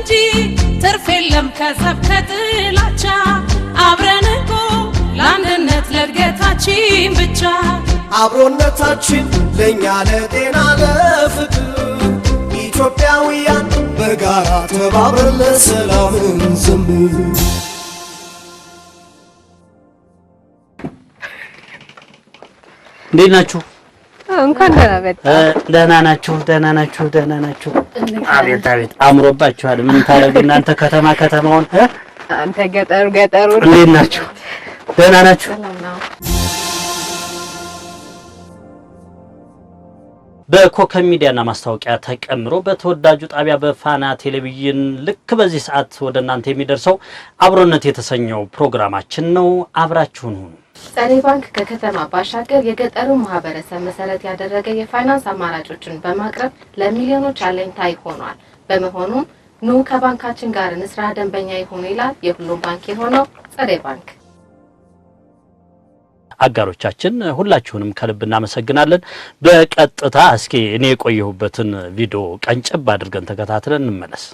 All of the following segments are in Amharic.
እንጂ ትርፍ የለም ከጸብ ከጥላቻ አብረን እኮ ለአንድነት ለእድገታችን ብቻ አብሮነታችን ለኛ ለጤና ለፍቅር ኢትዮጵያውያን በጋራ ተባብረን ለሰላም እንዘምር እንዴት ናችሁ? እንኳን ደህና ናችሁ? አቤት አምሮባችኋል። ምን ታረጉ እናንተ ከተማውን አንተ ገጠሩ እንዴት ናችሁ? ደህና ናችሁ? በኮከብ ሚዲያና ማስታወቂያ ተቀምሮ በተወዳጁ ጣቢያ በፋና ቴሌቪዥን ልክ በዚህ ሰዓት ወደ እናንተ የሚደርሰው አብሮነት የተሰኘው ፕሮግራማችን ነው። አብራችሁን ሁኑ። ጸደይ ባንክ ከከተማ ባሻገር የገጠሩ ማህበረሰብ መሰረት ያደረገ የፋይናንስ አማራጮችን በማቅረብ ለሚሊዮኖች አለኝታ ሆኗል። በመሆኑም ኑ ከባንካችን ጋር እንስራ፣ ደንበኛ ይሁኑ ይላል የሁሉም ባንክ የሆነው ጸደይ ባንክ። አጋሮቻችን ሁላችሁንም ከልብ እናመሰግናለን። በቀጥታ እስኪ እኔ የቆየሁበትን ቪዲዮ ቀንጨብ አድርገን ተከታትለን እንመለስ።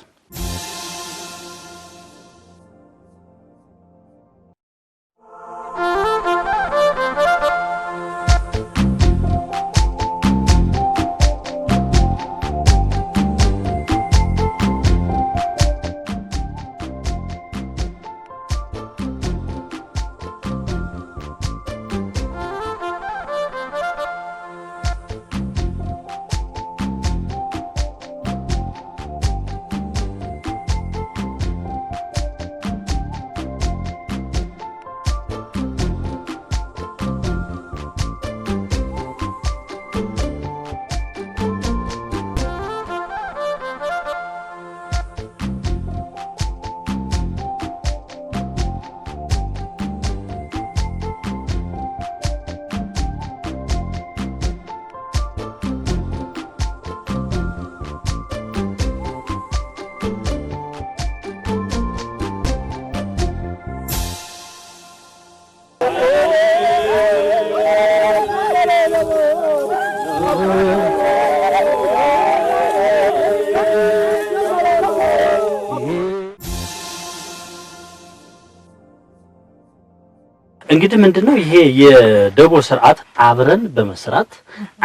እንግዲህ ምንድነው ይሄ የደቦ ስርዓት? አብረን በመስራት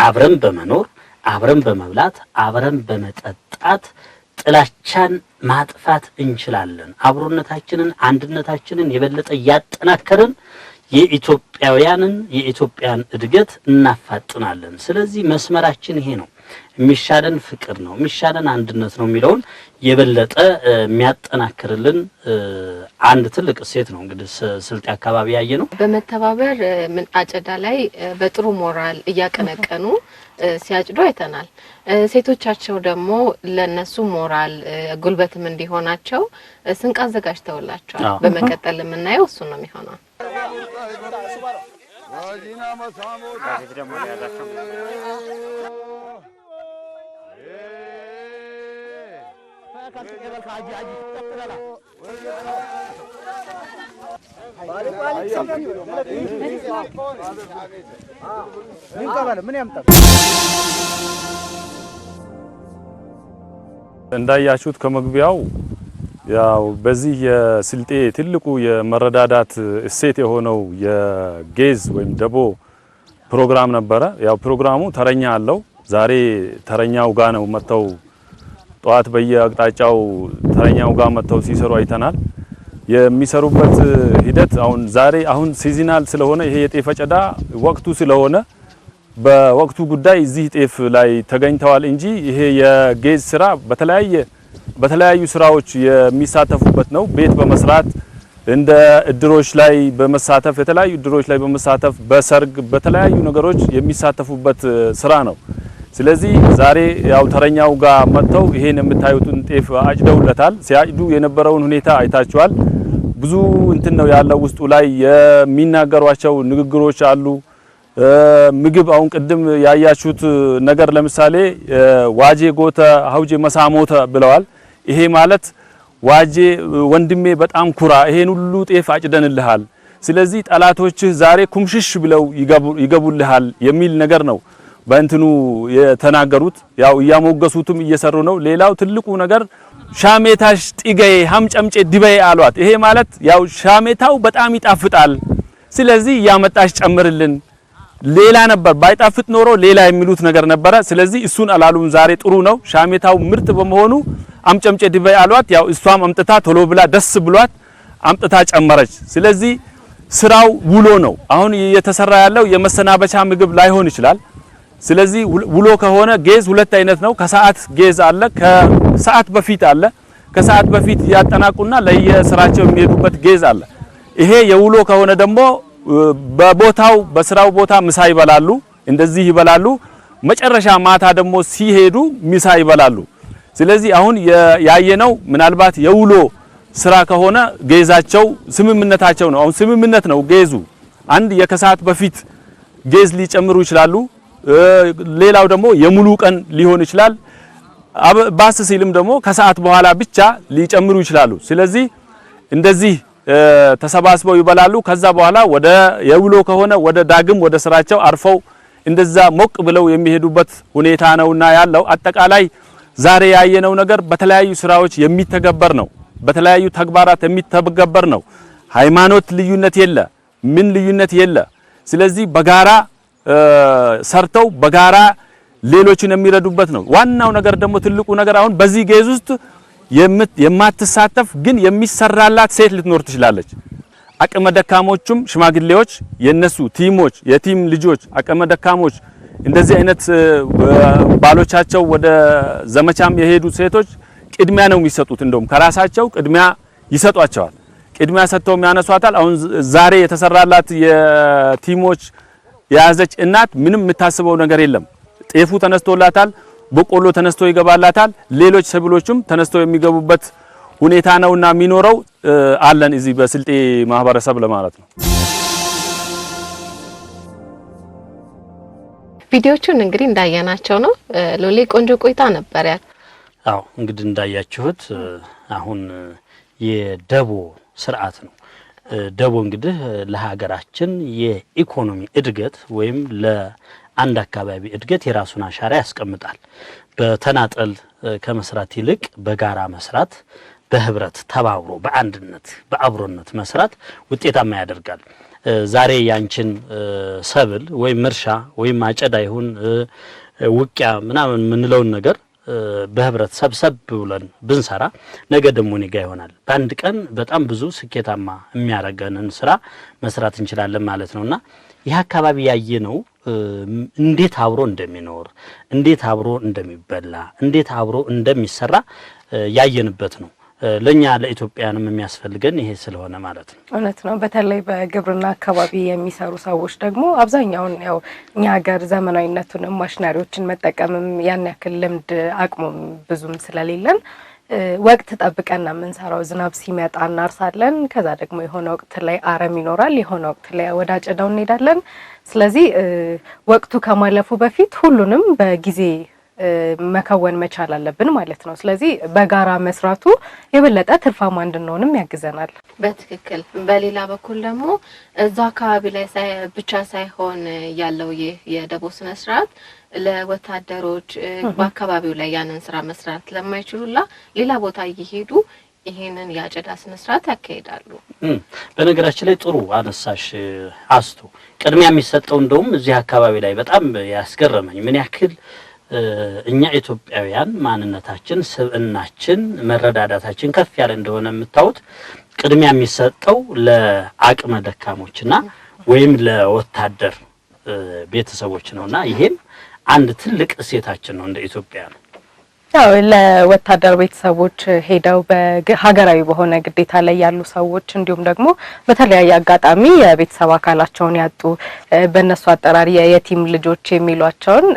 አብረን በመኖር አብረን በመብላት አብረን በመጠጣት ጥላቻን ማጥፋት እንችላለን። አብሮነታችንን አንድነታችንን የበለጠ ያጠናከርን የኢትዮጵያን እድገት እናፋጥናለን። ስለዚህ መስመራችን ይሄ ነው። የሚሻለን ፍቅር ነው፣ የሚሻለን አንድነት ነው የሚለውን የበለጠ የሚያጠናክርልን አንድ ትልቅ እሴት ነው። እንግዲህ ስልጤ አካባቢ ያየ ነው። በመተባበር ምን አጨዳ ላይ በጥሩ ሞራል እያቀነቀኑ ሲያጭዱ አይተናል። ሴቶቻቸው ደግሞ ለነሱ ሞራል ጉልበትም እንዲሆናቸው ስንቅ አዘጋጅተውላቸዋል። በመቀጠል የምናየው እሱ ነው የሚሆነው። እንዳያችሁት ከመግቢያው ያው በዚህ የስልጤ ትልቁ የመረዳዳት እሴት የሆነው የጌዝ ወይም ደቦ ፕሮግራም ነበረ። ያው ፕሮግራሙ ተረኛ አለው። ዛሬ ተረኛው ጋር ነው መተው ጧት በየአቅጣጫው ተረኛው ጋር መተው ሲሰሩ አይተናል። የሚሰሩበት ሂደት አሁን ሲዝናል ስለሆነ ይሄ የጤፍ አጨዳ ወቅቱ ስለሆነ በወቅቱ ጉዳይ እዚህ ጤፍ ላይ ተገኝተዋል እንጂ ይሄ የጌዝ ስራ በተለያዩ ስራዎች የሚሳተፉበት ነው። ቤት በመስራት እንደ እድሮች ላይ በመሳተፍ የተለያዩ እድሮች ላይ በመሳተፍ በሰርግ በተለያዩ ነገሮች የሚሳተፉበት ስራ ነው። ስለዚህ ዛሬ ያው ተረኛው ጋር መጥተው ይሄን የምታዩትን ጤፍ አጭደውለታል። ሲያጭዱ የነበረውን ሁኔታ አይታችኋል። ብዙ እንትን ነው ያለው ውስጡ ላይ የሚናገሯቸው ንግግሮች አሉ። ምግብ አሁን ቅድም ያያችሁት ነገር ለምሳሌ ዋጄ ጎተ ሀውጄ መሳሞተ ብለዋል። ይሄ ማለት ዋጄ ወንድሜ በጣም ኩራ፣ ይሄን ሁሉ ጤፍ አጭደንልሃል፣ ስለዚህ ጠላቶችህ ዛሬ ኩምሽሽ ብለው ይገቡልሃል የሚል ነገር ነው በእንትኑ የተናገሩት ያው እያሞገሱትም እየሰሩ ነው። ሌላው ትልቁ ነገር ሻሜታሽ ጢገይ ሀምጨምጬ ዲበይ አሏት። ይሄ ማለት ያው ሻሜታው በጣም ይጣፍጣል፣ ስለዚህ ያመጣሽ ጨምርልን። ሌላ ነበር ባይጣፍጥ ኖሮ ሌላ የሚሉት ነገር ነበረ። ስለዚህ እሱን አላሉም። ዛሬ ጥሩ ነው፣ ሻሜታው ምርጥ በመሆኑ አምጨምጬ ዲበይ አሏት። ያው እሷም አምጥታ ቶሎ ብላ ደስ ብሏት አምጥታ ጨመረች። ስለዚህ ስራው ውሎ ነው። አሁን እየተሰራ ያለው የመሰናበቻ ምግብ ላይሆን ይችላል። ስለዚህ ውሎ ከሆነ ጌዝ ሁለት አይነት ነው። ከሰዓት ጌዝ አለ፣ ከሰዓት በፊት አለ። ከሰዓት በፊት ያጠናቁና ለየስራቸው የሚሄዱበት ጌዝ አለ። ይሄ የውሎ ከሆነ ደግሞ በቦታው በስራው ቦታ ምሳ ይበላሉ፣ እንደዚህ ይበላሉ። መጨረሻ ማታ ደግሞ ሲሄዱ ምሳ ይበላሉ። ስለዚህ አሁን ያየነው ምናልባት የውሎ ስራ ከሆነ ጌዛቸው ስምምነታቸው ነው። አሁን ስምምነት ነው ጌዙ። አንድ የከሰዓት በፊት ጌዝ ሊጨምሩ ይችላሉ። ሌላው ደግሞ የሙሉ ቀን ሊሆን ይችላል። ባስ ሲልም ደግሞ ከሰዓት በኋላ ብቻ ሊጨምሩ ይችላሉ። ስለዚህ እንደዚህ ተሰባስበው ይበላሉ። ከዛ በኋላ ወደ የውሎ ከሆነ ወደ ዳግም ወደ ስራቸው አርፈው እንደዛ ሞቅ ብለው የሚሄዱበት ሁኔታ ነውና ያለው አጠቃላይ ዛሬ ያየነው ነገር በተለያዩ ስራዎች የሚተገበር ነው። በተለያዩ ተግባራት የሚተገበር ነው። ሃይማኖት ልዩነት የለ፣ ምን ልዩነት የለ። ስለዚህ በጋራ ሰርተው በጋራ ሌሎችን የሚረዱበት ነው። ዋናው ነገር ደግሞ ትልቁ ነገር አሁን በዚህ ጌዝ ውስጥ የማትሳተፍ ግን የሚሰራላት ሴት ልትኖር ትችላለች። አቅመ ደካሞችም ሽማግሌዎች የነሱ ቲሞች የቲም ልጆች አቅመ ደካሞች እንደዚህ አይነት ባሎቻቸው ወደ ዘመቻም የሄዱ ሴቶች ቅድሚያ ነው የሚሰጡት። እንደውም ከራሳቸው ቅድሚያ ይሰጧቸዋል። ቅድሚያ ሰጥተው የሚያነሷታል። አሁን ዛሬ የተሰራላት የቲሞች የያዘች እናት ምንም የምታስበው ነገር የለም። ጤፉ ተነስቶላታል፣ በቆሎ ተነስቶ ይገባላታል፣ ሌሎች ሰብሎችም ተነስተው የሚገቡበት ሁኔታ ነውና የሚኖረው አለን እዚህ በስልጤ ማህበረሰብ ለማለት ነው። ቪዲዮቹን እንግዲህ እንዳያናቸው ነው። ሎሌ ቆንጆ ቆይታ ነበር ያል። አዎ እንግዲህ እንዳያችሁት አሁን የደቦ ስርዓት ነው። ደቦ እንግዲህ ለሀገራችን የኢኮኖሚ እድገት ወይም ለአንድ አካባቢ እድገት የራሱን አሻራ ያስቀምጣል። በተናጠል ከመስራት ይልቅ በጋራ መስራት፣ በህብረት ተባብሮ በአንድነት በአብሮነት መስራት ውጤታማ ያደርጋል። ዛሬ ያንቺን ሰብል ወይም እርሻ ወይም አጨዳ ይሁን ውቂያ ምናምን የምንለውን ነገር በህብረት ሰብሰብ ብለን ብንሰራ ነገ ደግሞ ኔጋ ይሆናል። በአንድ ቀን በጣም ብዙ ስኬታማ የሚያረጋንን ስራ መስራት እንችላለን ማለት ነውና ይህ አካባቢ ያየነው እንዴት አብሮ እንደሚኖር፣ እንዴት አብሮ እንደሚበላ፣ እንዴት አብሮ እንደሚሰራ ያየንበት ነው። ለኛ ለኢትዮጵያንም የሚያስፈልገን ይሄ ስለሆነ ማለት ነው። እውነት ነው። በተለይ በግብርና አካባቢ የሚሰሩ ሰዎች ደግሞ አብዛኛውን ያው እኛ ሀገር ዘመናዊነቱንም ማሽነሪዎችን መጠቀምም ያን ያክል ልምድ አቅሙም ብዙም ስለሌለን ወቅት ጠብቀን ነው የምንሰራው። ዝናብ ሲመጣ እናርሳለን። ከዛ ደግሞ የሆነ ወቅት ላይ አረም ይኖራል፣ የሆነ ወቅት ላይ ወደ አጨዳው እንሄዳለን። ስለዚህ ወቅቱ ከማለፉ በፊት ሁሉንም በጊዜ መከወን መቻል አለብን ማለት ነው። ስለዚህ በጋራ መስራቱ የበለጠ ትርፋማ እንድንሆንም ያግዘናል። በትክክል። በሌላ በኩል ደግሞ እዛ አካባቢ ላይ ብቻ ሳይሆን ያለው ይህ የደቦ ስነ ስርዓት ለወታደሮች በአካባቢው ላይ ያንን ስራ መስራት ለማይችሉላ ሌላ ቦታ እየሄዱ ይሄንን ያጨዳ ስነ ስርዓት ያካሂዳሉ። በነገራችን ላይ ጥሩ አነሳሽ አስቱ። ቅድሚያ የሚሰጠው እንደውም እዚህ አካባቢ ላይ በጣም ያስገረመኝ ምን ያክል እኛ ኢትዮጵያውያን ማንነታችን፣ ስብዕናችን፣ መረዳዳታችን ከፍ ያለ እንደሆነ የምታዩት ቅድሚያ የሚሰጠው ለአቅመ ደካሞችና ወይም ለወታደር ቤተሰቦች ነውና ይሄም አንድ ትልቅ እሴታችን ነው እንደ ኢትዮጵያ ነው። ያው ለወታደር ቤተሰቦች ሄደው በሀገራዊ በሆነ ግዴታ ላይ ያሉ ሰዎች እንዲሁም ደግሞ በተለያየ አጋጣሚ የቤተሰብ አካላቸውን ያጡ በእነሱ አጠራር የየቲም ልጆች የሚሏቸውን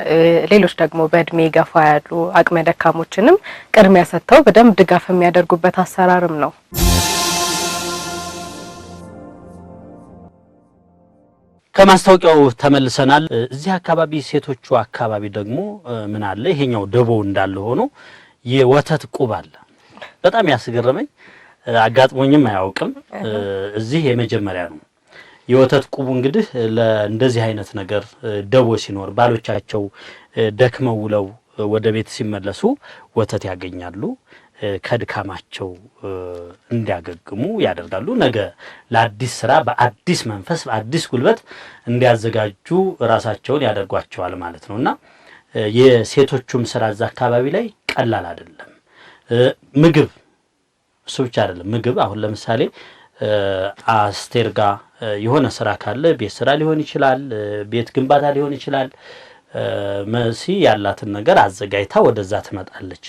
ሌሎች ደግሞ በእድሜ ገፋ ያሉ አቅመ ደካሞችንም ቅድሚያ ሰጥተው በደንብ ድጋፍ የሚያደርጉበት አሰራርም ነው። ከማስታወቂያው ተመልሰናል። እዚህ አካባቢ ሴቶቹ አካባቢ ደግሞ ምን አለ? ይሄኛው ደቦ እንዳለ ሆኖ የወተት ቁብ አለ። በጣም ያስገረመኝ አጋጥሞኝም አያውቅም። እዚህ የመጀመሪያ ነው። የወተት ቁቡ እንግዲህ ለእንደዚህ አይነት ነገር ደቦ ሲኖር ባሎቻቸው ደክመው ውለው ወደ ቤት ሲመለሱ ወተት ያገኛሉ። ከድካማቸው እንዲያገግሙ ያደርጋሉ። ነገ ለአዲስ ስራ በአዲስ መንፈስ በአዲስ ጉልበት እንዲያዘጋጁ ራሳቸውን ያደርጓቸዋል ማለት ነውና የሴቶቹም ስራ እዛ አካባቢ ላይ ቀላል አይደለም። ምግብ እሱ ብቻ አይደለም። ምግብ አሁን ለምሳሌ አስቴር ጋር የሆነ ስራ ካለ ቤት ስራ ሊሆን ይችላል፣ ቤት ግንባታ ሊሆን ይችላል። መሲ ያላትን ነገር አዘጋጅታ ወደዛ ትመጣለች።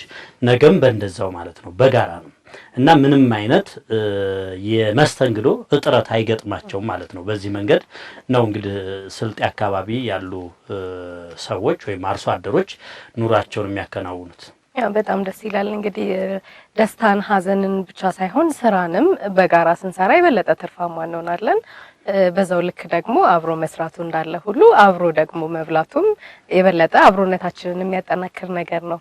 ነገም በእንደዛው ማለት ነው፣ በጋራ ነው እና ምንም አይነት የመስተንግዶ እጥረት አይገጥማቸውም ማለት ነው። በዚህ መንገድ ነው እንግዲህ ስልጤ አካባቢ ያሉ ሰዎች ወይም አርሶ አደሮች ኑሯቸውን የሚያከናውኑት። በጣም ደስ ይላል። እንግዲህ ደስታን ሀዘንን ብቻ ሳይሆን ስራንም በጋራ ስንሰራ የበለጠ ትርፋማ እንሆናለን። በዛው ልክ ደግሞ አብሮ መስራቱ እንዳለ ሁሉ አብሮ ደግሞ መብላቱም የበለጠ አብሮነታችንን የሚያጠናክር ነገር ነው።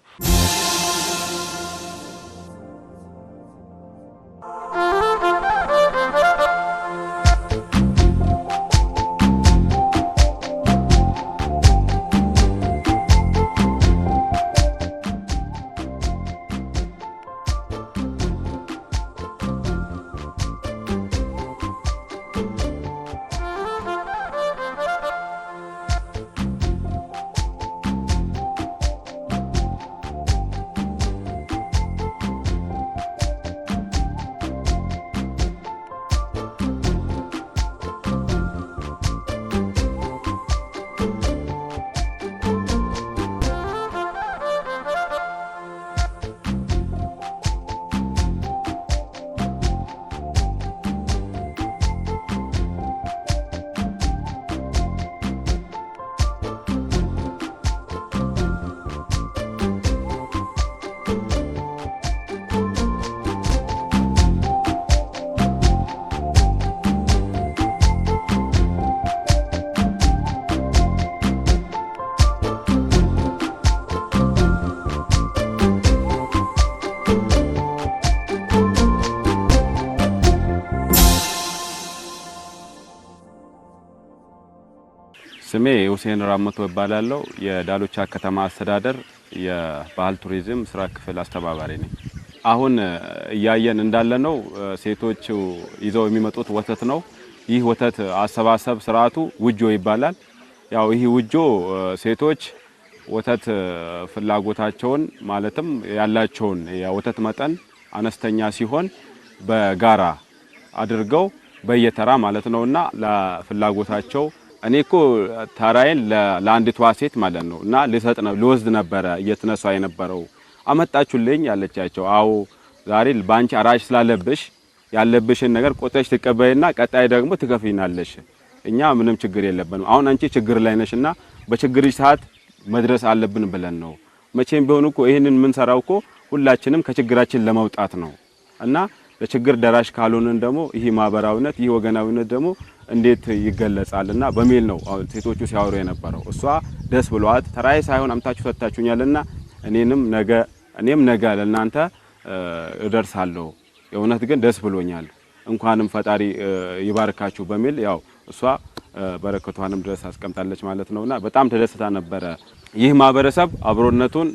ስሜ ሁሴን ራመቶ ይባላልው የዳሎቻ ከተማ አስተዳደር የባህል ቱሪዝም ስራ ክፍል አስተባባሪ ነኝ። አሁን ያየን እንዳለነው ሴቶች ይዘው የሚመጡት ወተት ነው። ይህ ወተት አሰባሰብ ስርዓቱ ውጆ ይባላል። ያው ይህ ውጆ ሴቶች ወተት ፍላጎታቸውን ማለትም ያላቸውን የወተት መጠን አነስተኛ ሲሆን በጋራ አድርገው በየተራ ማለት ነውና ለፍላጎታቸው እኔኮ ታራዬን ለአንዲቷ ሴት ማለት ነው እና ልሰጥ ነው ልወስድ ነበር እየተነሳ የነበረው አመጣችሁልኝ ያለቻቸው። አዎ ዛሬ ባንቺ አራሽ ስላለብሽ ያለብሽን ነገር ቆጠሽ ተቀበይና ቀጣይ ደግሞ ትከፊናለሽ። እኛ ምንም ችግር የለብንም። አሁን አንቺ ችግር ላይ ነሽና በችግርሽ ሰዓት መድረስ አለብን ብለን ነው። መቼም ቢሆን እኮ ይሄንን ምን ሰራው እኮ ሁላችንም ከችግራችን ለመውጣት ነው እና ለችግር ደራሽ ካልሆነን ደግሞ ይሄ ማህበራዊነት ይሄ ወገናዊነት ደግሞ እንዴት ይገለጻልና በሚል ነው ሴቶቹ ሲያወሩ የነበረው። እሷ ደስ ብሏት ተራይ ሳይሆን አምታችሁ ፈታችሁኛልና እኔም ነገ ለእናንተ እደርሳለሁ። የእውነት ግን ደስ ብሎኛል እንኳንም ፈጣሪ ይባርካችሁ በሚል ያው እሷ በረከቷንም ድረስ አስቀምጣለች ማለት ነውና በጣም ተደስታ ነበረ። ይህ ማህበረሰብ አብሮነቱን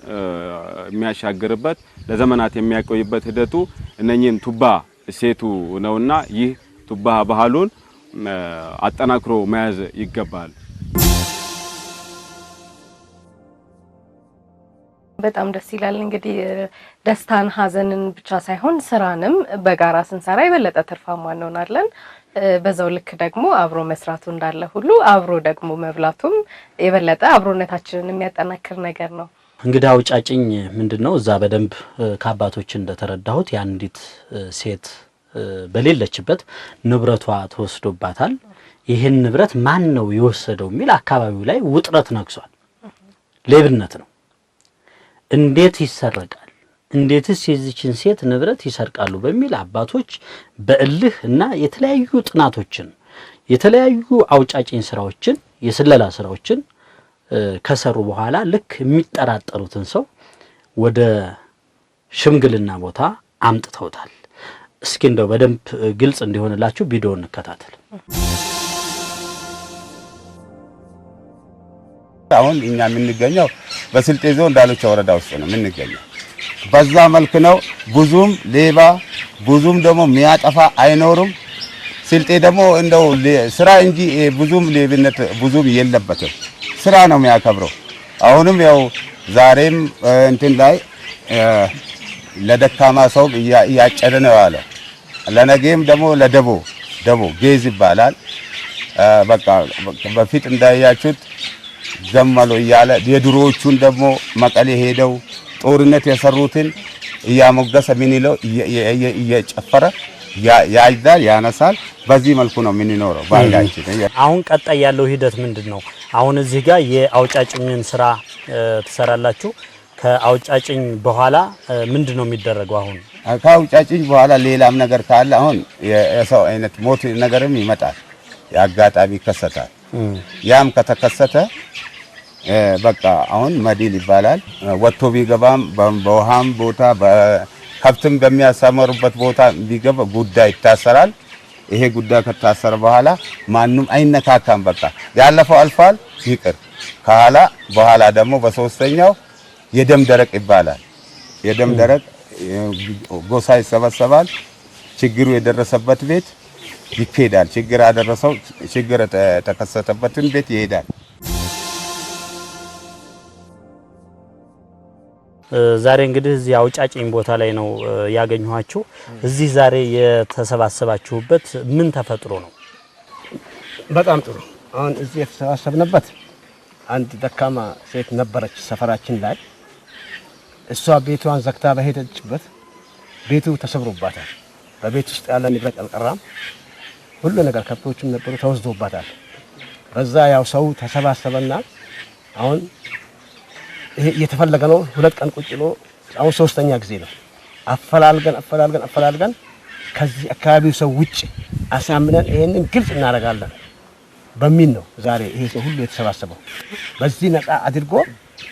የሚያሻግርበት ለዘመናት የሚያቆይበት ሂደቱ እነኚህን ቱባ እሴቱ ነውና ይህ ቱባ ባህሉን አጠናክሮ መያዝ ይገባል። በጣም ደስ ይላል። እንግዲህ ደስታን ሀዘንን ብቻ ሳይሆን ስራንም በጋራ ስንሰራ የበለጠ ትርፋማ እንሆናለን። በዛው ልክ ደግሞ አብሮ መስራቱ እንዳለ ሁሉ አብሮ ደግሞ መብላቱም የበለጠ አብሮነታችንን የሚያጠናክር ነገር ነው። እንግዲህ አውጫጭኝ ምንድነው እዛ በደንብ ከአባቶች እንደተረዳሁት ያንዲት ሴት በሌለችበት ንብረቷ ተወስዶባታል። ይሄን ንብረት ማን ነው የወሰደው የሚል አካባቢው ላይ ውጥረት ነግሷል። ሌብነት ነው። እንዴት ይሰረቃል? እንዴትስ የዚችን ሴት ንብረት ይሰርቃሉ በሚል አባቶች በእልህ እና የተለያዩ ጥናቶችን የተለያዩ አውጫጭኝ ስራዎችን የስለላ ስራዎችን ከሰሩ በኋላ ልክ የሚጠራጠሩትን ሰው ወደ ሽምግልና ቦታ አምጥተውታል። እስኪ እንደው በደንብ ግልጽ እንዲሆንላችሁ ቪዲዮ እንከታተል። አሁን እኛ የምንገኘው በስልጤ ዞን ዳሎቻ ወረዳ ውስጥ ነው የምንገኘው። በዛ መልክ ነው። ብዙም ሌባ ብዙም ደግሞ የሚያጠፋ አይኖርም። ስልጤ ደግሞ እንደው ስራ እንጂ ብዙም ሌብነት ብዙም የለበትም። ስራ ነው የሚያከብረው። አሁንም ያው ዛሬም እንትን ላይ ለደካማ ሰው እያጨደ ነው ያለው። ለነገም ደግሞ ለደቦ ጌዝ ይባላል። በቃ በፊት እንዳያችሁት ዘመሎ እያለ የድሮዎቹን ደግሞ መቀሌ ሄደው ጦርነት የሰሩትን እያሞገሰ ምን ይለው እየጨፈረ ያይዳል ያነሳል። በዚህ መልኩ ነው የምንኖረው ባህላችን። አሁን ቀጣይ ያለው ሂደት ምንድነው? አሁን እዚህ ጋር የአውጫጭኝን ስራ ትሰራላችሁ። ከአውጫጭኝ በኋላ ምንድነው የሚደረገው? አሁን ከአውጫጭኝ በኋላ ሌላም ነገር ካለ አሁን የሰው አይነት ሞት ነገርም ይመጣል፣ ያጋጣሚ ይከሰታል። ያም ከተከሰተ በቃ አሁን መዲል ይባላል። ወጥቶ ቢገባም በውሃም ቦታ በከብትም በሚያሳመሩበት ቦታ ቢገባ ጉዳይ ይታሰራል። ይሄ ጉዳይ ከታሰረ በኋላ ማንም አይነካካም። በቃ ያለፈው አልፏል ይቅር ካላ በኋላ ደግሞ በሶስተኛው የደም ደረቅ ይባላል። የደም ደረቅ ጎሳ ይሰበሰባል። ችግሩ የደረሰበት ቤት ይሄዳል። ችግር የተከሰተበትን ቤት ይሄዳል። ዛሬ እንግዲህ እዚህ አውጫጭኝ ቦታ ላይ ነው ያገኘኋችሁ። እዚህ ዛሬ የተሰባሰባችሁበት ምን ተፈጥሮ ነው? በጣም ጥሩ። አሁን እዚህ የተሰባሰብንበት አንድ ደካማ ሴት ነበረች ሰፈራችን ላይ። እሷ ቤቷን ዘግታ በሄደችበት ቤቱ ተሰብሮባታል። በቤት ውስጥ ያለ ንብረት አልቀራም። ሁሉ ነገር ከብቶችም ነበሩ ተወስዶባታል። በዛ ያው ሰው ተሰባሰበና አሁን ይሄ እየተፈለገ ነው። 2 ቀን ቁጭ ብሎ አሁን 3ኛ ጊዜ ነው አፈላልገን ከዚህ አካባቢው ሰው ውጭ አሳምነን ይሄንን ግልጽ እናደርጋለን በሚል ነው ዛሬ ይሄ ሰው ሁሉ የተሰባሰበው። በዚህ ነፃ አድርጎ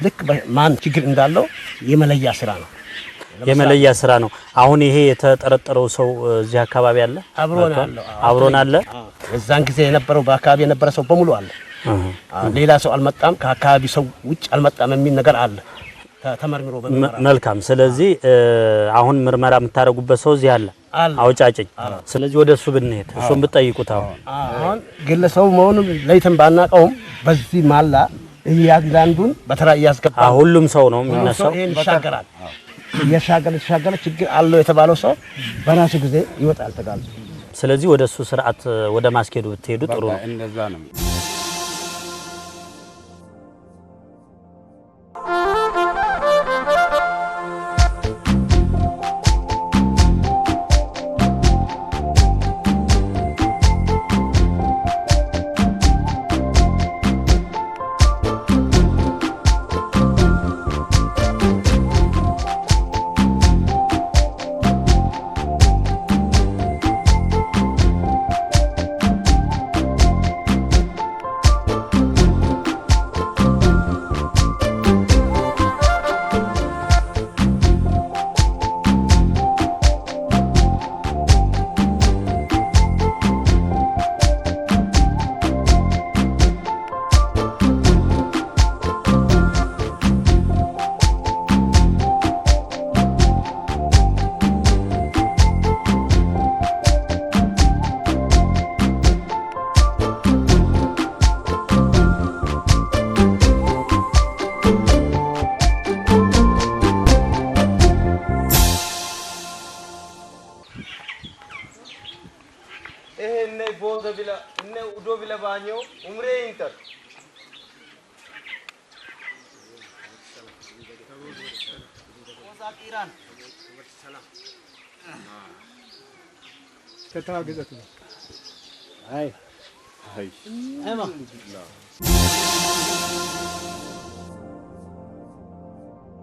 ልክ ማን ችግር እንዳለው የመለያ ስራ ነው። አሁን ይሄ የተጠረጠረው ሰው እዚህ አካባቢ አለ፣ አብሮን አለ። እዛን ጊዜ የነበረው በአካባቢ የነበረ ሰው በሙሉ አለ። ሌላ ሰው አልመጣም፣ ከአካባቢ ሰው ውጭ አልመጣም የሚል ነገር አለ ተመርምሮ በመመራ። መልካም። ስለዚህ አሁን ምርመራ የምታደርጉበት ሰው እዚህ አለ አውጫጭኝ። ስለዚህ ወደሱ ብንሄድ እሱን ብትጠይቁት አሁን ግለሰቡ መሆኑን ለይተን ባናቀውም በዚህ ማላ እያንዳንዱን በተራ እያስገባ ሁሉም ሰው ነው የሚነሳው። ይሻገራል። እየሻገረ ችግር አለው የተባለው ሰው በራሱ ጊዜ ይወጣል ተጋልጦ። ስለዚህ ወደሱ ስርዓት ወደ ማስኬዱ ብትሄዱ ጥሩ ነው። እንደዛ ነው።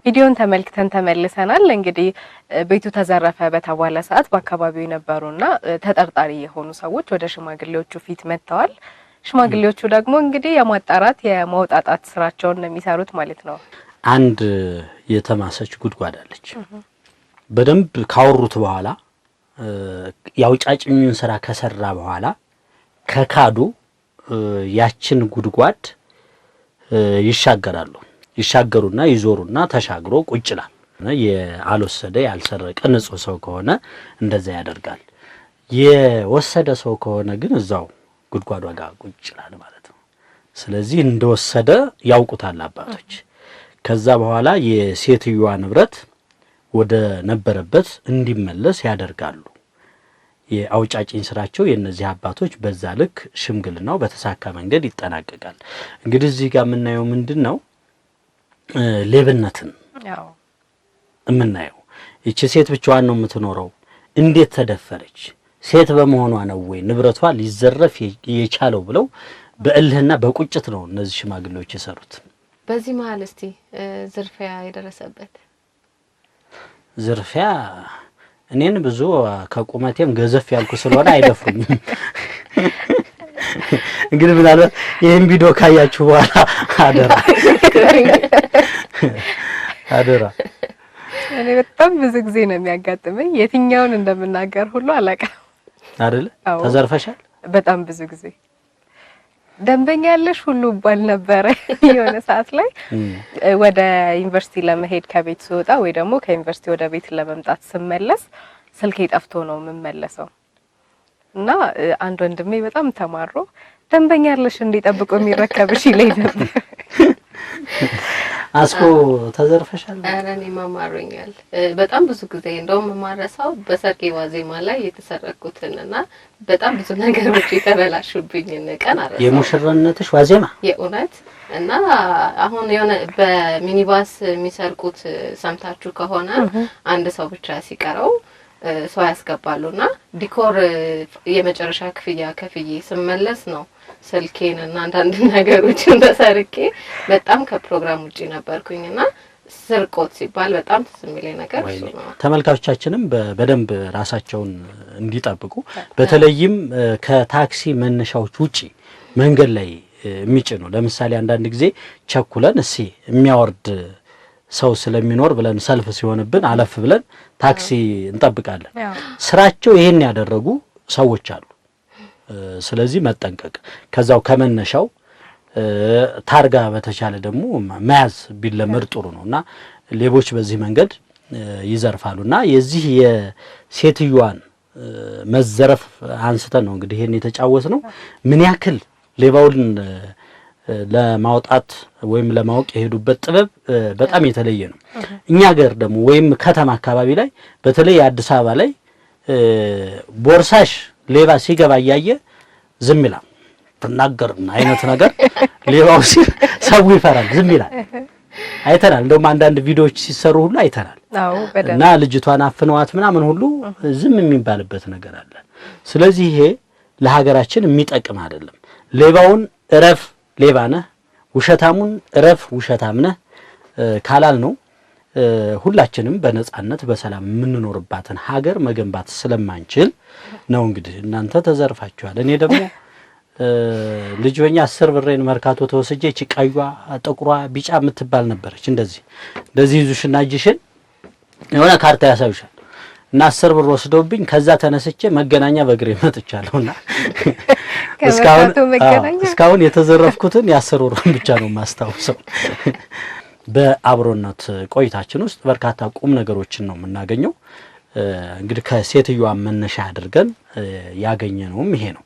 ቪዲዮን ተመልክተን ተመልሰናል። እንግዲህ ቤቱ ተዘረፈ በተባለ ሰዓት በአካባቢው የነበሩና ተጠርጣሪ የሆኑ ሰዎች ወደ ሽማግሌዎቹ ፊት መጥተዋል። ሽማግሌዎቹ ደግሞ እንግዲህ የማጣራት የማውጣጣት ስራቸውን ነው የሚሰሩት ማለት ነው። አንድ የተማሰች ጉድጓድ አለች። በደንብ ካወሩት በኋላ ያውጫጭኙን ስራ ከሰራ በኋላ ከካዱ ያችን ጉድጓድ ይሻገሩና ይዞሩና ተሻግሮ ቁጭ ይላል። ያልወሰደ ያልሰረቀ ንጹህ ሰው ከሆነ እንደዛ ያደርጋል። የወሰደ ሰው ከሆነ ግን እዛው ጉድጓዷ ጋር ቁጭ ይላል ማለት ነው። ስለዚህ እንደወሰደ ያውቁታል አባቶች። ከዛ በኋላ የሴትዮዋ ንብረት ወደ ነበረበት እንዲመለስ ያደርጋሉ። የአውጫጭኝ ስራቸው የነዚህ አባቶች በዛ ልክ ሽምግልናው በተሳካ መንገድ ይጠናቀቃል። እንግዲህ እዚህ ጋር የምናየው ምንድነው? ሌብነትን የምናየው እቺ ሴት ብቻዋን ነው የምትኖረው። እንዴት ተደፈረች? ሴት በመሆኗ ነው ወይ ንብረቷ ሊዘረፍ የቻለው ብለው በእልህና በቁጭት ነው እነዚህ ሽማግሌዎች የሰሩት። በዚህ መሀል እስቲ ዝርፊያ የደረሰበት ዝርፊያ እኔን ብዙ ከቁመቴም ገዘፍ ያልኩ ስለሆነ አይደፍሩኝም። እንግዲህ ምናልባት ይሄን ቪዲዮ ካያችሁ በኋላ አደራ እኔ በጣም ብዙ ጊዜ ነው የሚያጋጥመኝ። የትኛውን እንደምናገር ሁሉ አላውቅም አይደል? ተዘርፈሻል? በጣም ብዙ ጊዜ ደንበኛ ያለሽ ሁሉ ባል ነበር። የሆነ ሰዓት ላይ ወደ ዩኒቨርሲቲ ለመሄድ ከቤት ስወጣ ወይ ደግሞ ከዩኒቨርሲቲ ወደ ቤት ለመምጣት ስመለስ ስልኬ ጠፍቶ ነው የምመለሰው እና አንድ ወንድሜ በጣም ተማሮ ደንበኛ ያለሽ እንዲጠብቁ የሚረከብሽ ይለኝ ነበር። አስኮ ተዘርፈሻል? ኧረ እኔ ማማሩኛል በጣም ብዙ ጊዜ እንደውም ማረሳው በሰርጌ ዋዜማ ላይ የተሰረኩትንና በጣም ብዙ ነገሮች የተበላሹብኝ ቀን አረሳው። የሙሽራነትሽ ዋዜማ የእውነት እና አሁን የሆነ በሚኒባስ የሚሰርቁት ሰምታችሁ ከሆነ አንድ ሰው ብቻ ሲቀረው ሰው ያስገባሉና ዲኮር የመጨረሻ ክፍያ ከፍዬ ስመለስ ነው ስልኬን እና አንዳንድ ነገሮችን ተሰርቄ በጣም ከፕሮግራም ውጪ ነበርኩኝና ስርቆት ሲባል በጣም ተስሚለኝ ነገር እሱ ነው። ተመልካቾቻችንም በደንብ ራሳቸውን እንዲጠብቁ በተለይም ከታክሲ መነሻዎች ውጪ መንገድ ላይ የሚጭኑ ለምሳሌ አንዳንድ ጊዜ ቸኩለን እሺ የሚያወርድ ሰው ስለሚኖር ብለን ሰልፍ ሲሆንብን አለፍ ብለን ታክሲ እንጠብቃለን። ስራቸው ይሄን ያደረጉ ሰዎች አሉ። ስለዚህ መጠንቀቅ ከዛው ከመነሻው ታርጋ በተቻለ ደግሞ መያዝ ቢለመድ ጥሩ ነውና ሌቦች በዚህ መንገድ ይዘርፋሉና የዚህ የሴትዮዋን መዘረፍ አንስተን ነው እንግዲህ ይሄን የተጫወት ነው። ምን ያክል ሌባውን ለማውጣት ወይም ለማወቅ የሄዱበት ጥበብ በጣም የተለየ ነው። እኛ ሀገር ደግሞ ወይም ከተማ አካባቢ ላይ በተለይ አዲስ አበባ ላይ ቦርሳሽ ሌባ ሲገባ ያየ ዝም ይላል። ተናገርና አይነት ነገር ሌባው ሰው ይፈራል፣ ዝም ይላል። አይተናል። እንደውም አንዳንድ ቪዲዮዎች ሲሰሩ ሁሉ አይተናል። እና ልጅቷን አፍነዋት ምናምን ሁሉ ዝም የሚባልበት ነገር አለ። ስለዚህ ይሄ ለሀገራችን የሚጠቅም አይደለም። ሌባውን እረፍ ሌባ ነህ፣ ውሸታሙን እረፍ ውሸታም ነህ ካላል ነው ሁላችንም በነጻነት በሰላም የምንኖርባትን ሀገር መገንባት ስለማንችል ነው። እንግዲህ እናንተ ተዘርፋችኋል። እኔ ደግሞ ልጅ ሆኜ 10 ብሬን መርካቶ ተወስጄ እቺ ቀይዋ ጥቁሯ ቢጫ የምትባል ነበረች። እንደዚህ ይዙሽና እጅሽን የሆነ ካርታ ያሳዩሻል እና 10 ብር ወስደውብኝ ከዛ ተነስቼ መገናኛ በእግሬ መጥቻለሁና እስካሁን የተዘረፍኩትን የ10 ብሩን ብቻ ነው ማስታውሰው። በአብሮነት ቆይታችን ውስጥ በርካታ ቁም ነገሮችን ነው የምናገኘው። እንግዲህ ከሴትዮዋ መነሻ አድርገን ያገኘነውም ይሄ ነው።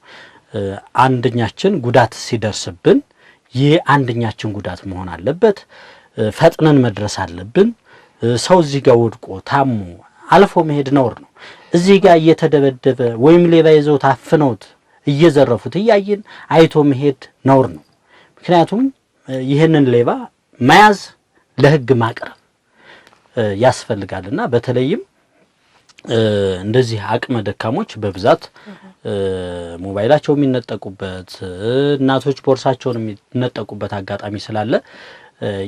አንደኛችን ጉዳት ሲደርስብን የአንደኛችን ጉዳት መሆን አለበት። ፈጥነን መድረስ አለብን። ሰው እዚህ ጋር ወድቆ ታሞ አልፎ መሄድ ነውር ነው። እዚህ ጋር እየተደበደበ ወይም ሌባ ይዘው ታፍነውት እየዘረፉት እያየን አይቶ መሄድ ነውር ነው። ምክንያቱም ይህንን ሌባ መያዝ ለህግ ማቅረብ ያስፈልጋልና በተለይም እንደዚህ አቅመ ደካሞች በብዛት ሞባይላቸው የሚነጠቁበት እናቶች ቦርሳቸውን የሚነጠቁበት አጋጣሚ ስላለ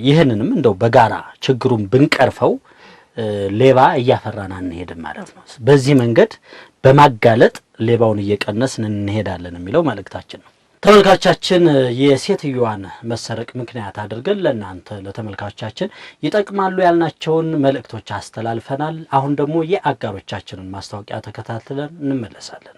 ይህንንም እንደው በጋራ ችግሩን ብንቀርፈው ሌባ እያፈራን አንሄድም ማለት ነው። በዚህ መንገድ በማጋለጥ ሌባውን እየቀነስን እንሄዳለን የሚለው መልእክታችን ነው። ተመልካቾቻችን የሴትዮዋን መሰረቅ ምክንያት አድርገን ለእናንተ ለተመልካቾቻችን ይጠቅማሉ ያልናቸውን መልእክቶች አስተላልፈናል። አሁን ደግሞ የአጋሮቻችንን ማስታወቂያ ተከታትለን እንመለሳለን።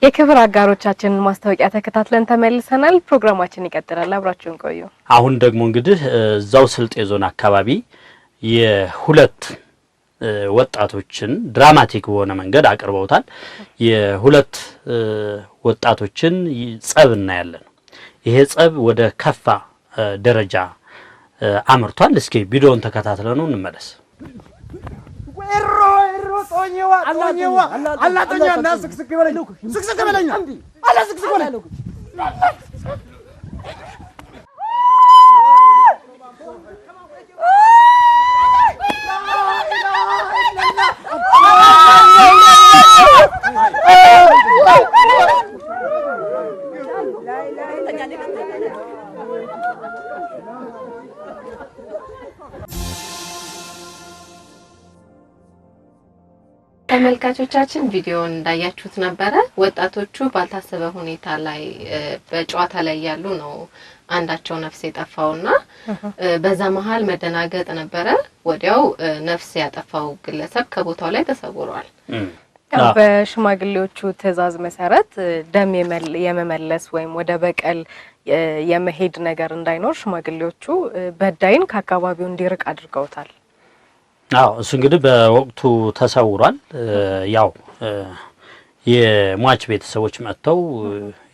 የክብር አጋሮቻችንን ማስታወቂያ ተከታትለን ተመልሰናል። ፕሮግራማችን ይቀጥላል። አብራችሁን ቆዩ። አሁን ደግሞ እንግዲህ እዛው ስልጤ ዞን አካባቢ የሁለት ወጣቶችን ድራማቲክ በሆነ መንገድ አቅርበውታል። የሁለት ወጣቶችን ጸብ እናያለን። ይሄ ጸብ ወደ ከፋ ደረጃ አምርቷል። እስኪ ቪዲዮውን ተከታትለን ነው እንመለስ። ተመልካቾቻችን ቪዲዮውን እንዳያችሁት ነበረ። ወጣቶቹ ባልታሰበ ሁኔታ ላይ በጨዋታ ላይ ያሉ ነው አንዳቸው ነፍስ የጠፋውና በዛ መሃል መደናገጥ ነበረ። ወዲያው ነፍስ ያጠፋው ግለሰብ ከቦታው ላይ ተሰውሯል። በሽማግሌዎቹ ትዕዛዝ መሰረት ደም የመመለስ ወይም ወደ በቀል የመሄድ ነገር እንዳይኖር ሽማግሌዎቹ በዳይን ከአካባቢው እንዲርቅ አድርገውታል። አዎ እሱ እንግዲህ በወቅቱ ተሰውሯል። ያው የሟች ቤተሰቦች መጥተው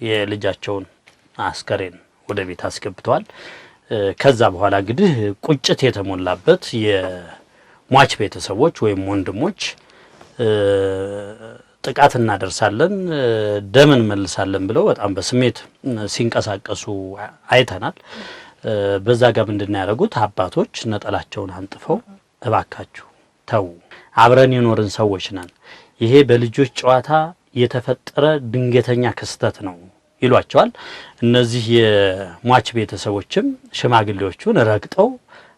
የልጃቸውን አስከሬን ወደ ቤት አስገብተዋል። ከዛ በኋላ እንግዲህ ቁጭት የተሞላበት የሟች ቤተሰቦች ወይም ወንድሞች ጥቃት እናደርሳለን፣ ደም እንመልሳለን ብለው በጣም በስሜት ሲንቀሳቀሱ አይተናል። በዛ ጋር ምንድነው ያደረጉት? አባቶች ነጠላቸውን አንጥፈው እባካችሁ ተው፣ አብረን የኖርን ሰዎች ነን፣ ይሄ በልጆች ጨዋታ የተፈጠረ ድንገተኛ ክስተት ነው ይሏቸዋል። እነዚህ የሟች ቤተሰቦችም ሽማግሌዎቹን ረግጠው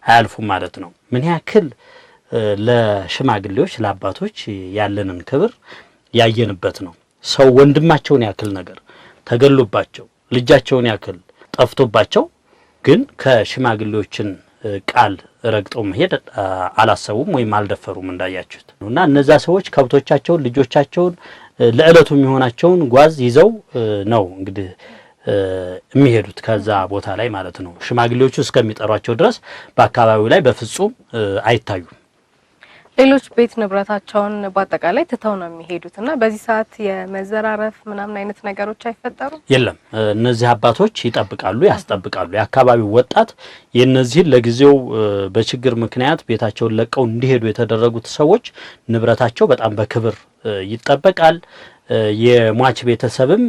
አያልፉም ማለት ነው። ምን ያክል ለሽማግሌዎች ለአባቶች ያለንን ክብር ያየንበት ነው። ሰው ወንድማቸውን ያክል ነገር ተገሎባቸው ልጃቸውን ያክል ጠፍቶባቸው ግን ከሽማግሌዎችን ቃል ረግጠው መሄድ አላሰቡም ወይም አልደፈሩም እንዳያችሁት እና እነዛ ሰዎች ከብቶቻቸውን ልጆቻቸውን ለዕለቱ የሚሆናቸውን ጓዝ ይዘው ነው እንግዲህ የሚሄዱት ከዛ ቦታ ላይ ማለት ነው። ሽማግሌዎቹ እስከሚጠሯቸው ድረስ በአካባቢው ላይ በፍጹም አይታዩም። ሌሎች ቤት ንብረታቸውን በአጠቃላይ ትተው ነው የሚሄዱትና በዚህ ሰዓት የመዘራረፍ ምናምን አይነት ነገሮች አይፈጠሩም። የለም እነዚህ አባቶች ይጠብቃሉ፣ ያስጠብቃሉ። የአካባቢው ወጣት የነዚህን ለጊዜው በችግር ምክንያት ቤታቸውን ለቀው እንዲሄዱ የተደረጉት ሰዎች ንብረታቸው በጣም በክብር ይጠበቃል። የሟች ቤተሰብም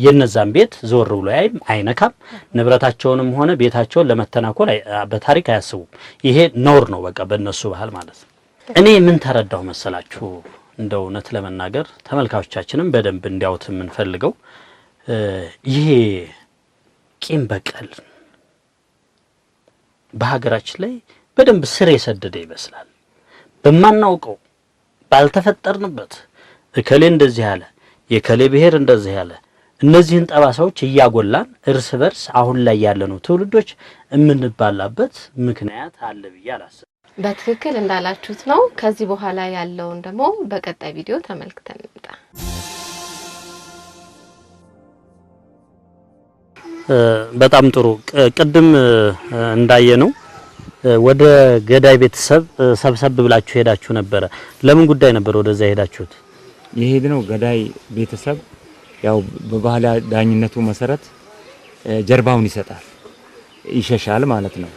የነዛን ቤት ዞር ብሎ አይነካም። ንብረታቸውንም ሆነ ቤታቸውን ለመተናኮል በታሪክ አያስቡም። ይሄ ነውር ነው በቃ በእነሱ ባህል ማለት ነው። እኔ ምን ተረዳው መሰላችሁ? እንደው እውነት ለመናገር ተመልካቾቻችንም በደንብ እንዲያውት የምንፈልገው ይሄ ቂም በቀል በሀገራችን ላይ በደንብ ስር የሰደደ ይመስላል። በማናውቀው ባልተፈጠርንበት እከሌ እንደዚህ ያለ የከሌ ብሔር እንደዚህ ያለ እነዚህን ጠባሳዎች እያጎላን እርስ በርስ አሁን ላይ ያለነው ትውልዶች የምንባላበት ምክንያት አለ ብዬ አላስብም። በትክክል እንዳላችሁት ነው። ከዚህ በኋላ ያለውን ደግሞ በቀጣይ ቪዲዮ ተመልክተን እንምጣ። በጣም ጥሩ። ቅድም እንዳየነው ወደ ገዳይ ቤተሰብ ሰብሰብ ብላችሁ ሄዳችሁ ነበር። ለምን ጉዳይ ነበር ወደዛ ሄዳችሁት? የሄድነው ገዳይ ቤተሰብ ያው በባህላዊ ዳኝነቱ መሰረት ጀርባውን ይሰጣል፣ ይሸሻል ማለት ነው።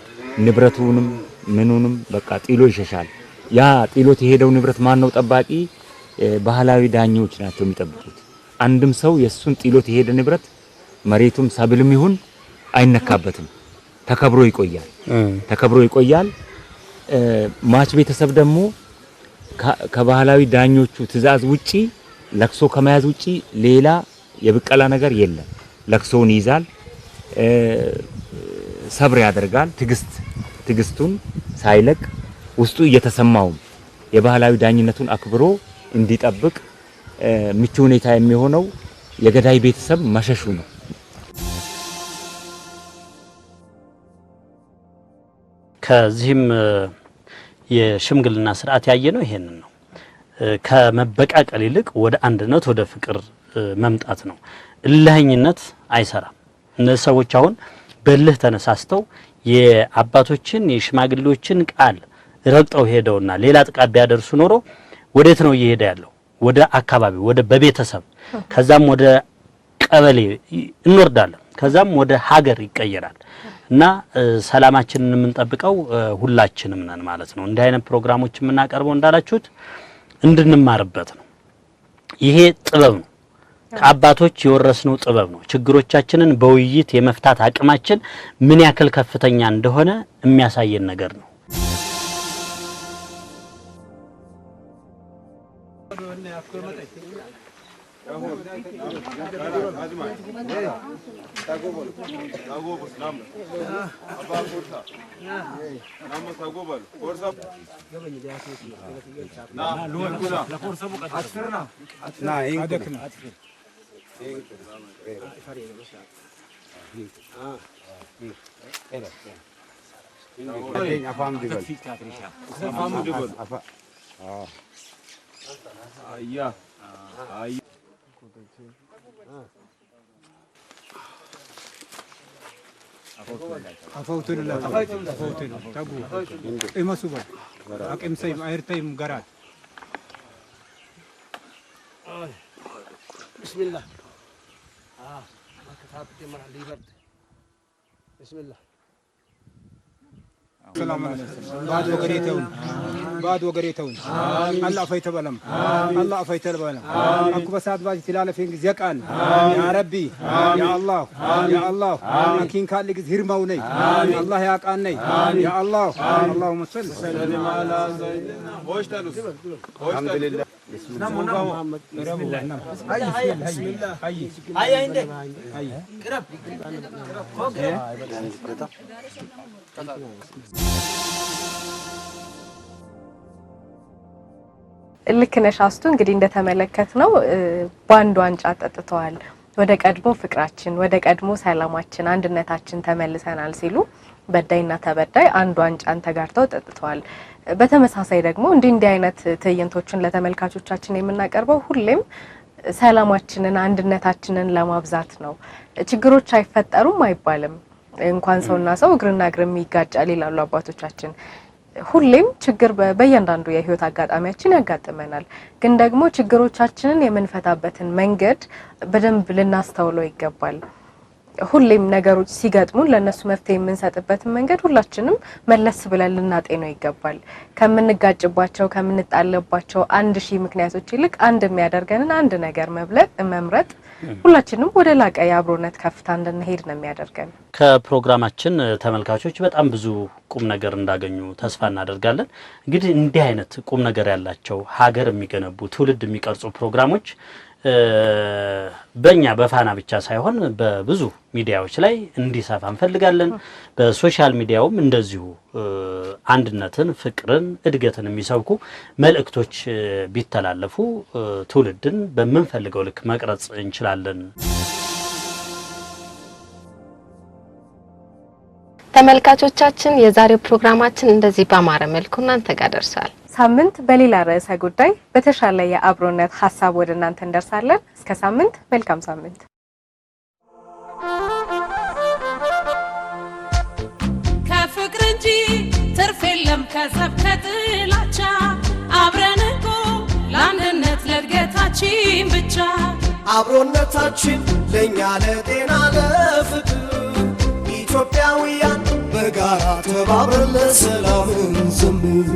ንብረቱንም ምኑንም በቃ ጥሎ ይሸሻል። ያ ጥሎት የሄደው ንብረት ማን ነው ጠባቂ? ባህላዊ ዳኞች ናቸው የሚጠብቁት። አንድም ሰው የሱን ጥሎት የሄደ ንብረት መሬቱም ሰብልም ይሁን አይነካበትም፣ ተከብሮ ይቆያል። ማች ቤተሰብ ደግሞ ከባህላዊ ዳኞቹ ትዕዛዝ ውጪ ለክሶ ከመያዝ ውጪ ሌላ የብቀላ ነገር የለም። ለክሶውን ይይዛል፣ ሰብር ያደርጋል። ትግስቱን ሳይለቅ ውስጡ እየተሰማው የባህላዊ ዳኝነቱን አክብሮ እንዲጠብቅ ምቹ ሁኔታ የሚሆነው የገዳይ ቤተሰብ መሸሹ ነው። ከዚህም የሽምግልና ስርዓት ያየነው ይሄንን ነው። ከመበቃቀል ይልቅ ወደ አንድነት ወደ ፍቅር መምጣት ነው። እልህኝነት አይሰራም። እነዚህ ሰዎች አሁን በልህ ተነሳስተው የአባቶችን የሽማግሌዎችን ቃል ረግጠው ሄደውና ሌላ ጥቃት ቢያደርሱ ኖሮ ወዴት ነው እየሄደ ያለው? ወደ አካባቢ ወደ በቤተሰብ ከዛም ወደ ቀበሌ እንወርዳለን፣ ከዛም ወደ ሀገር ይቀየራል። እና ሰላማችንን የምንጠብቀው ሁላችንም ነን ማለት ነው። እንዲህ አይነት ፕሮግራሞች የምናቀርበው እንዳላችሁት እንድንማርበት ነው። ይሄ ጥበብ ነው፣ ከአባቶች የወረስነው ጥበብ ነው። ችግሮቻችንን በውይይት የመፍታት አቅማችን ምን ያክል ከፍተኛ እንደሆነ የሚያሳየን ነገር ነው። Bismillah. Bismillah. سلام بعد وقريتون بعد وقريتون الله فايت بلم الله فايت بلم اكو بسات باج تلاله فين زقان يا ربي يا الله يا الله مكين كالك هرماو ني الله يقاني يا الله اللهم صل وسلم على سيدنا واشتلوا الحمد لله بسم الله محمد بسم الله بسم الله هاي عندك هاي قرب ልክነሽ አስቱ እንግዲህ እንደተመለከትነው ባንድ ዋንጫ ጠጥተዋል። ወደ ቀድሞ ፍቅራችን ወደ ቀድሞ ሰላማችን አንድነታችን ተመልሰናል ሲሉ በዳይና ተበዳይ አንድ ዋንጫን ተጋርተው ጠጥተዋል። በተመሳሳይ ደግሞ እንዲህ አይነት ትዕይንቶችን ለተመልካቾቻችን የምናቀርበው ሁሌም ሰላማችንን አንድነታችንን ለማብዛት ነው። ችግሮች አይፈጠሩም አይባልም። እንኳን ሰውና ሰው እግርና እግርም ይጋጫል ይላሉ አባቶቻችን። ሁሌም ችግር በእያንዳንዱ የህይወት አጋጣሚያችን ያጋጥመናል። ግን ደግሞ ችግሮቻችንን የምንፈታበትን መንገድ በደንብ ልናስተውለው ይገባል። ሁሌም ነገሮች ሲገጥሙን ለነሱ መፍትሄ የምንሰጥበትን መንገድ ሁላችንም መለስ ብለን ልናጤነው ይገባል። ከምንጋጭባቸው ከምንጣለባቸው 1000 ምክንያቶች ይልቅ አንድ የሚያደርገንን አንድ ነገር መምረጥ ሁላችንም ወደ ላቀ የአብሮነት ከፍታ እንድንሄድ ነው የሚያደርገን። ከፕሮግራማችን ተመልካቾች በጣም ብዙ ቁም ነገር እንዳገኙ ተስፋ እናደርጋለን። እንግዲህ እንዲህ አይነት ቁም ነገር ያላቸው ሀገር የሚገነቡ ትውልድ የሚቀርጹ ፕሮግራሞች በእኛ በፋና ብቻ ሳይሆን በብዙ ሚዲያዎች ላይ እንዲሰፋ እንፈልጋለን። በሶሻል ሚዲያውም እንደዚሁ አንድነትን፣ ፍቅርን፣ እድገትን የሚሰብኩ መልእክቶች ቢተላለፉ ትውልድን በመንፈልገው ልክ መቅረጽ እንችላለን። ተመልካቾቻችን የዛሬው ፕሮግራማችን እንደዚህ ባማረ መልኩ እናንተ ጋር ደርሷል። ሳምንት በሌላ ርዕሰ ጉዳይ በተሻለ የአብሮነት ሐሳብ ወደ እናንተ እንደርሳለን። እስከ ሳምንት መልካም ሳምንት። ከፍቅር እንጂ ትርፍ የለም ከጸብ ከጥላቻ አብረን እኮ ለአንድነት ለእድገታችን ብቻ አብሮነታችን ለኛ ለጤና ለፍቅር ኢትዮጵያውያን በጋራ ተባብረን ለሰላም እንዘምር።